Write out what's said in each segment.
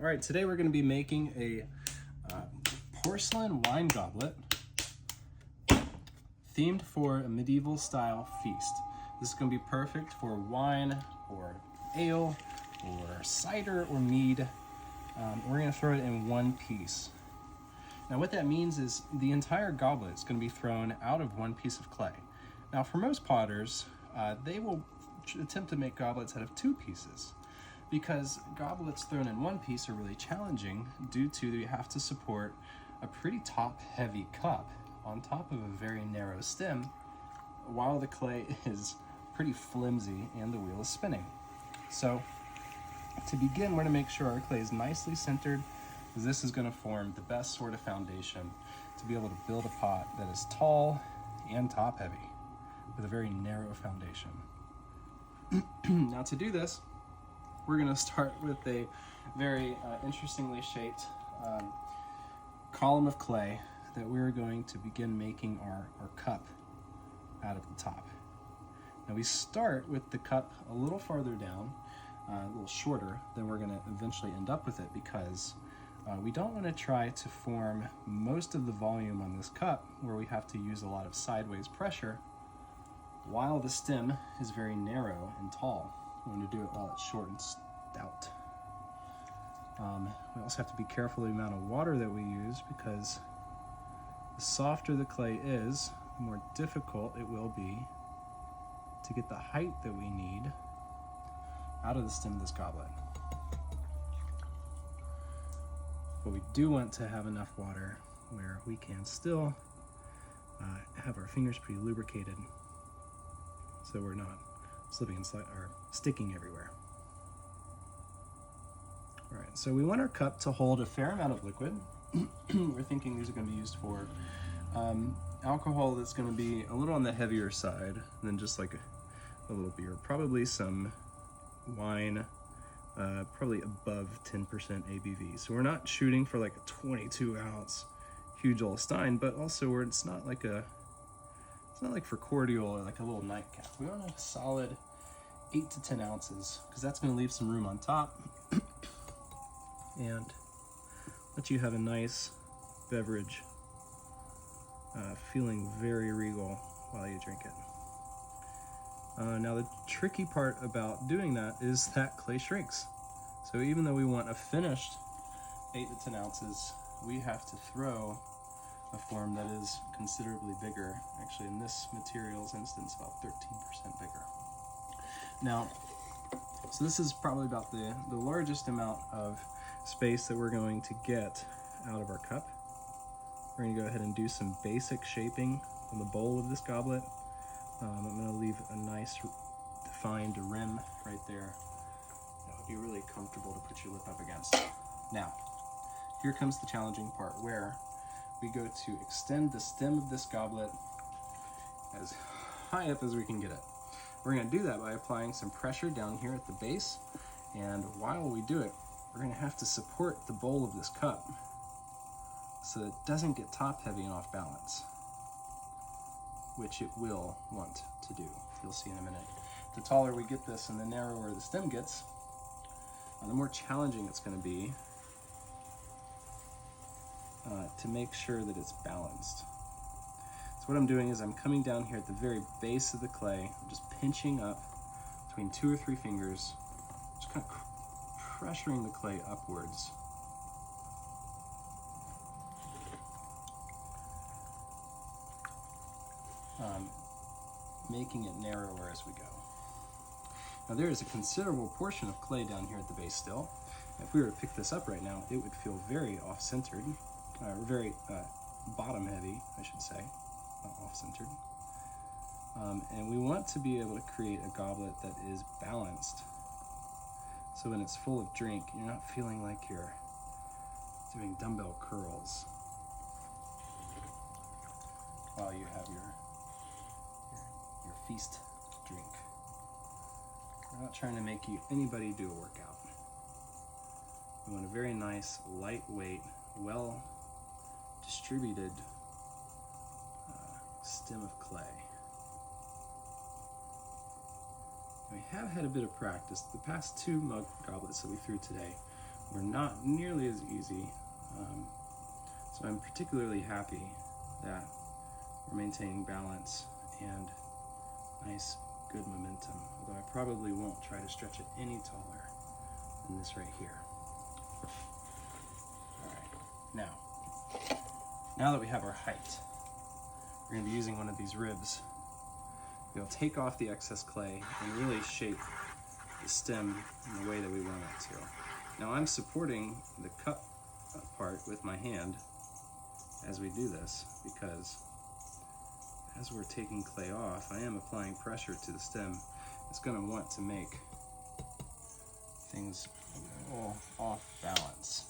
right, today we're going to be making a porcelain wine goblet themed for a medieval style feast. This is going to be perfect for wine or ale or cider or mead. We're going to throw it in one piece. Now what that means is the entire goblet is going to be thrown out of one piece of clay. Now for most potters, they will attempt to make goblets out of two pieces, because goblets thrown in one piece are really challenging due to you have to support a pretty top-heavy cup on top of a very narrow stem while the clay is pretty flimsy and the wheel is spinning. So to begin, we're going to make sure our clay is nicely centered, because this is going to form the best sort of foundation to be able to build a pot that is tall and top-heavy with a very narrow foundation. Now to do this, we're going to start with a very interestingly shaped column of clay that we're going to begin making our cup out of the top. Now we start with the cup a little farther down, a little shorter than we're going to eventually end up with it, because we don't want to try to form most of the volume on this cup where we have to use a lot of sideways pressure while the stem is very narrow and tall. We want to do it while it's short and stout. We also have to be careful of the amount of water that we use, because the softer the clay is, the more difficult it will be to get the height that we need out of the stem of this goblet. But we do want to have enough water where we can still have our fingers pretty lubricated, so we're not slipping and or sticking everywhere. All right, so we want our cup to hold a fair amount of liquid. We're thinking these are going to be used for alcohol that's going to be a little on the heavier side than just like a little beer. Probably some wine, probably above 10% ABV. So we're not shooting for like a 22-ounce huge old Stein, but also where it's not like for cordial or like a little nightcap. We want a solid 8 to 10 ounces, because that's going to leave some room on top and let you have a nice beverage, feeling very regal while you drink it. Now the tricky part about doing that is that clay shrinks. So even though we want a finished 8 to 10 ounces, we have to throw a form that is considerably bigger. Actually, in this material's instance, about 13% bigger. Now, so this is probably about the largest amount of space that we're going to get out of our cup. We're going to go ahead and do some basic shaping on the bowl of this goblet. I'm going to leave a nice defined rim right there that would be really comfortable to put your lip up against. Now, here comes the challenging part, where we go to extend the stem of this goblet as high up as we can get it. We're going to do that by applying some pressure down here at the base, and while we do it, we're going to have to support the bowl of this cup so that it doesn't get top heavy and off balance, which it will want to do. You'll see in a minute. The taller we get this and the narrower the stem gets, the more challenging it's going to be to make sure that it's balanced. So what I'm doing is I'm coming down here at the very base of the clay, I'm just pinching up between 2 or 3 fingers, just kind of pressuring the clay upwards. Making it narrower as we go. Now there is a considerable portion of clay down here at the base still. If we were to pick this up right now, it would feel very off-centered, very bottom-heavy, I should say, not off-centered. And we want to be able to create a goblet that is balanced, so when it's full of drink, you're not feeling like you're doing dumbbell curls while you have your feast drink. We're not trying to make anybody do a workout. We want a very nice, lightweight, well distributed stem of clay. We have had a bit of practice. The past 2 mug goblets that we threw today were not nearly as easy. So I'm particularly happy that we're maintaining balance and nice, good momentum, although I probably won't try to stretch it any taller than this right here. All right, now that we have our height, we're going to be using one of these ribs. We'll take off the excess clay and really shape the stem in the way that we want it to. Now I'm supporting the cup part with my hand as we do this, because as we're taking clay off, I am applying pressure to the stem. It's going to want to make things a little off balance.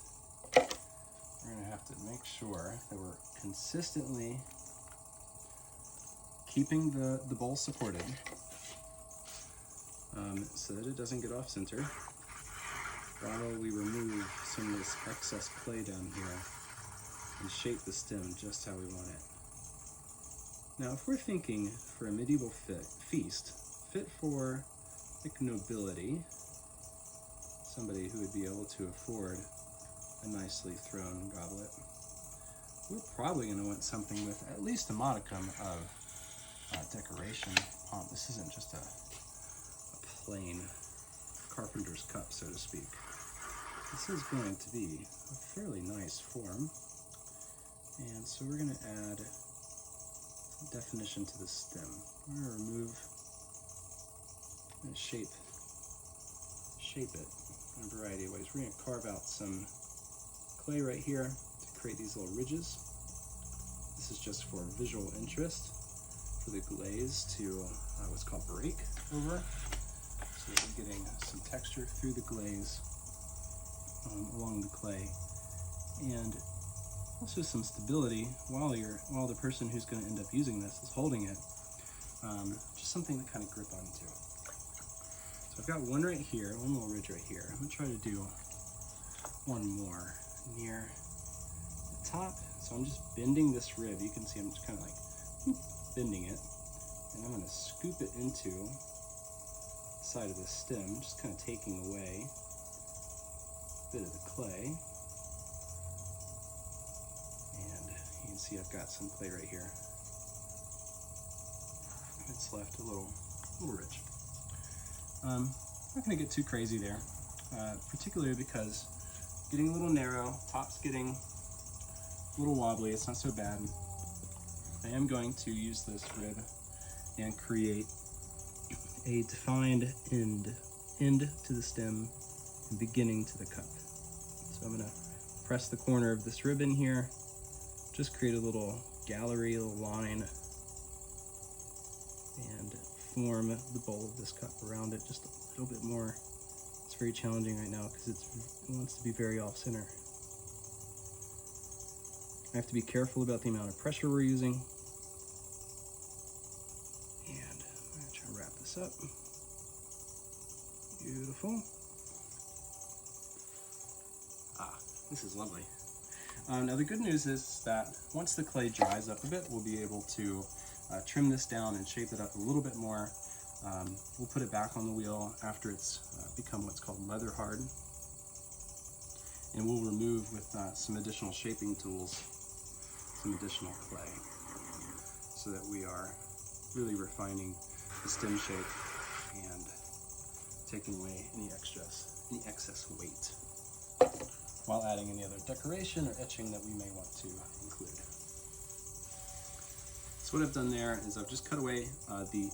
We're going to have to make sure that we're consistently keeping the bowl supported so that it doesn't get off center, while we remove some of this excess clay down here and shape the stem just how we want it. Now, if we're thinking for a medieval feast, fit for like nobility, somebody who would be able to afford a nicely thrown goblet, we're probably going to want something with at least a modicum of decoration. This isn't just a plain carpenter's cup, so to speak. This is going to be a fairly nice form, and so we're going to add some definition to the stem. We're going to remove and shape it in a variety of ways. We're going to carve out some clay right here to create these little ridges. This is just for visual interest, for the glaze to what's called break over, so that we're getting some texture through the glaze along the clay, and also some stability while the person who's going to end up using this is holding it. Just something to kind of grip onto. So I've got one right here, one little ridge right here. I'm going to try to do one more near the top. So I'm just bending this rib. You can see I'm just kind of like bending it, and I'm going to scoop it into the side of the stem, just kind of taking away a bit of the clay. And you can see I've got some clay right here. It's left a little ridge. I'm not going to get too crazy there, particularly because getting a little narrow, top's getting a little wobbly. It's not so bad. I am going to use this rib and create a defined end to the stem and beginning to the cup. So I'm going to press the corner of this rib in here, just create a little gallery, a little line, and form the bowl of this cup around it just a little bit more. It's very challenging right now because it wants to be very off-center. I have to be careful about the amount of pressure we're using. And I'm going to try to wrap this up. Beautiful. This is lovely. Now the good news is that once the clay dries up a bit, we'll be able to trim this down and shape it up a little bit more. We'll put it back on the wheel after it's become what's called leather hard. And we'll remove with some additional shaping tools some additional clay, so that we are really refining the stem shape and taking away any excess weight, while adding any other decoration or etching that we may want to include. So what I've done there is I've just cut away the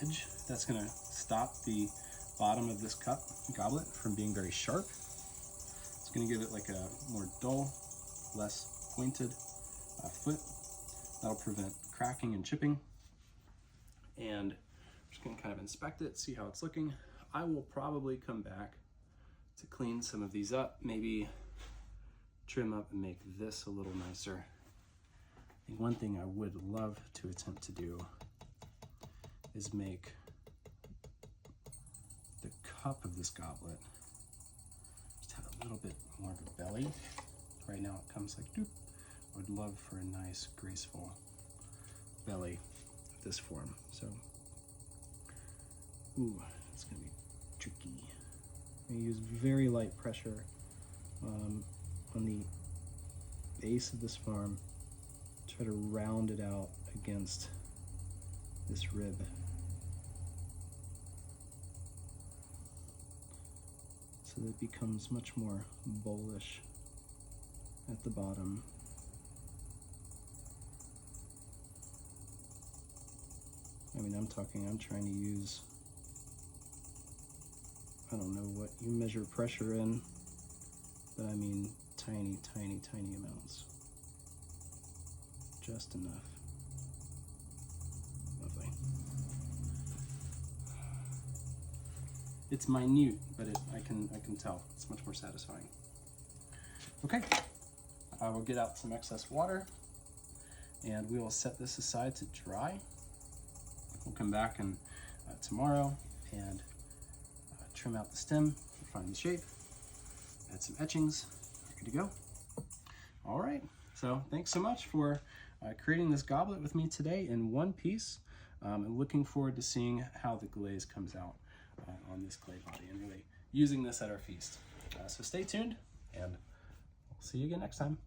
edge that's going to stop the bottom of this goblet from being very sharp. It's going to give it like a more dull, less pointed foot. That'll prevent cracking and chipping. And I'm just going to kind of inspect it, see how it's looking. I will probably come back to clean some of these up, maybe trim up and make this a little nicer. I think one thing I would love to attempt to do is make the cup of this goblet just have a little bit more of a belly. Right now it comes like doop. I would love for a nice, graceful belly of this form. So, ooh, it's gonna be tricky. I'm gonna use very light pressure on the base of this form, try to round it out against this rib. So that it becomes much more bowlish at the bottom. I mean, I'm trying to use, I don't know what you measure pressure in, but I mean tiny, tiny, tiny amounts. Just enough. Lovely. It's minute, but I can tell. It's much more satisfying. Okay, I will get out some excess water and we will set this aside to dry. We'll come back and tomorrow and trim out the stem, refine the shape, add some etchings, ready to go. All right, so thanks so much for creating this goblet with me today in one piece. I'm looking forward to seeing how the glaze comes out on this clay body and really using this at our feast. So stay tuned and we'll see you again next time.